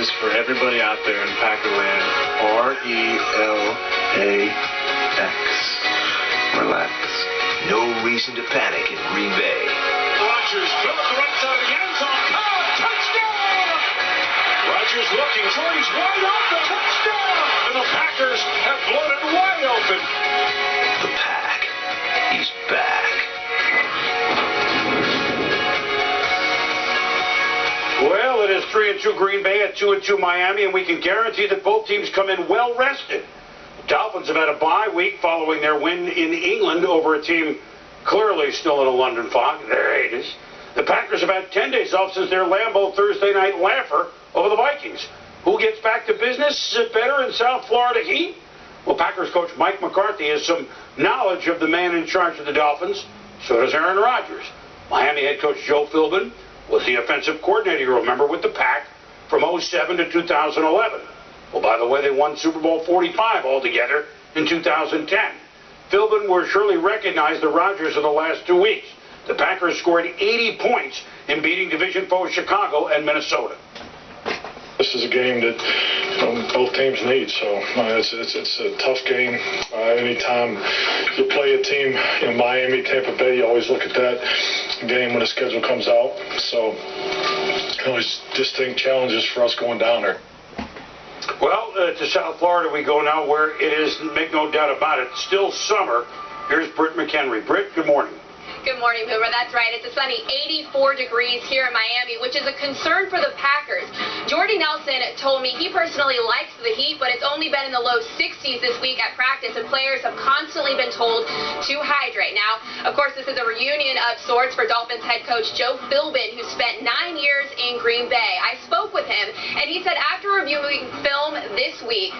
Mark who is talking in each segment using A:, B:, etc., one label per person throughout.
A: is for everybody out there in Packerland. R-E-L-A-X. Relax.
B: No reason to panic in Green Bay.
C: Rodgers throws the right side of the end zone. Touchdown! Rodgers looking, he's wide open. Touchdown! And the Packers have blown it wide open.
B: The Pack is back.
D: Well, it is 3-2 Green Bay at 2-2 Miami, and we can guarantee that both teams come in well rested. The Dolphins have had a bye week following their win in England over a team clearly still in a London fog. There it is. The Packers have had 10 days off since their Lambeau Thursday night laugher over the Vikings. Who gets back to business? Is it better in South Florida heat? Well, Packers coach Mike McCarthy has some knowledge of the man in charge of the Dolphins. So does Aaron Rodgers. Miami head coach Joe Philbin was the offensive coordinator, you remember, with the Pack from 2007 to 2011. Well, by the way, they won Super Bowl 45 altogether in 2010. Philbin will surely recognize the Rodgers of the last 2 weeks. The Packers scored 80 points in beating division foes Chicago and Minnesota.
E: This is a game that both teams need, so it's a tough game. Anytime you play a team, Miami, Tampa Bay, you always look at that game when the schedule comes out. So always distinct challenges for us going down there.
D: Well, to South Florida we go now, where it is, make no doubt about it, still summer. Here's Britt McHenry. Britt, good morning.
F: Good morning, Boomer. That's right. It's a sunny 84 degrees here in Miami, which is a concern for the Packers. Jordy Nelson told me he personally likes the heat, but it's only been in the low 60s this week at practice, and players have constantly been told to hydrate. Now, of course, this is a reunion of sorts for Dolphins head coach Joe Philbin, who spent 9 years in Green Bay. I spoke with him, and he said after reviewing film this week,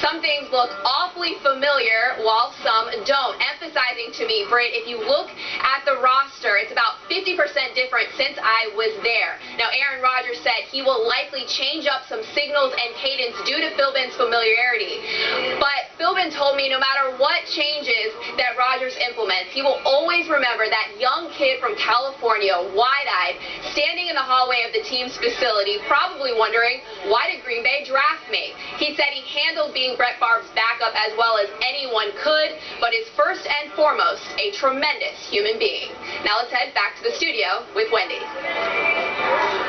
F: some things look awfully familiar while some don't, emphasizing to me, Britt, if you look at the roster, it's about 50% different since I was there. Now, Aaron Rodgers said he will likely change up some signals and cadence due to Philbin's familiarity. But Philbin told me no matter what changes that Rodgers implements, he will always remember that young kid from California, wide-eyed, standing in the hallway of the team's facility, probably wondering, why did Green Bay draft me? He said he handled being Brett Favre's backup as well as anyone could, but is first and foremost a tremendous human being. Now let's head back to the studio with Wendy.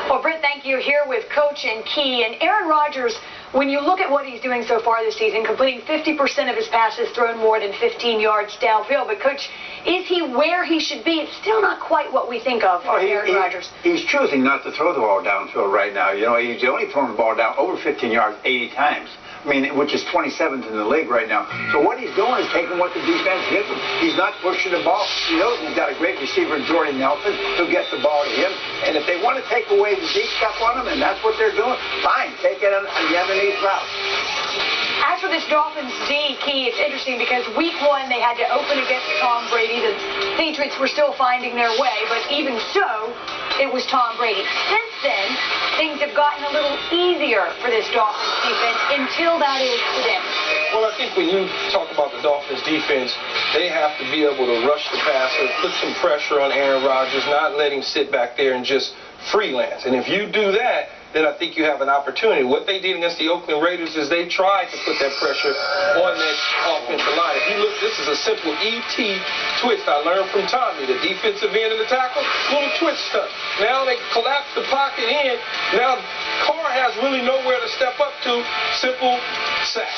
G: Well, Britt, thank you. Here with Coach and Key. And Aaron Rodgers, when you look at what he's doing so far this season, completing 50% of his passes, thrown more than 15 yards downfield. But, Coach, is he where he should be? It's still not quite what we think of Aaron Rodgers.
H: He's choosing not to throw the ball downfield right now. He's only thrown the ball down over 15 yards 80 times. I mean, which is 27th in the league right now. So what he's doing is taking what the defense gives him. He's not pushing the ball. He knows he's got a great receiver in Jordy Nelson who gets the ball to him. And if they want to take away the deep stuff on him, and that's what they're doing, fine, take it on the underneath route.
G: As for this Dolphins D, Key, it's interesting because week 1 they had to open against Tom Brady. The Patriots were still finding their way, but even so, it was Tom Brady. Since then, things have gotten a little easier for this Dolphins defense until that is today.
I: Well, I think when you talk about the Dolphins defense, they have to be able to rush the passer, put some pressure on Aaron Rodgers, not let him sit back there and just freelance. And if you do that, then I think you have an opportunity. What they did against the Oakland Raiders is they tried to put that pressure on that offensive line. If you look, this is a simple ET twist I learned from Tommy, the defensive end of the tackle, little twist stuff. Now they collapse the pocket in. Now Carr has really nowhere to step up to. Simple sack.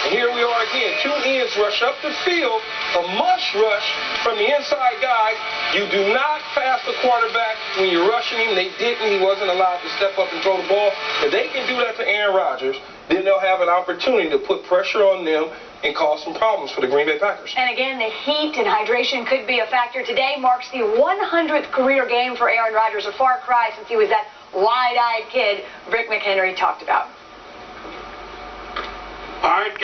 I: And here we are again. 2 ends rush up the field, a mush rush from the inside guys. You do not pass the quarterback when you're rushing him. They didn't. He wasn't allowed to step up and throw the ball. If they can do that to Aaron Rodgers, then they'll have an opportunity to put pressure on them and cause some problems for the Green Bay Packers.
G: And again, the heat and hydration could be a factor. Today marks the 100th career game for Aaron Rodgers, a far cry since he was that wide-eyed kid Britt McHenry talked about.
D: All right.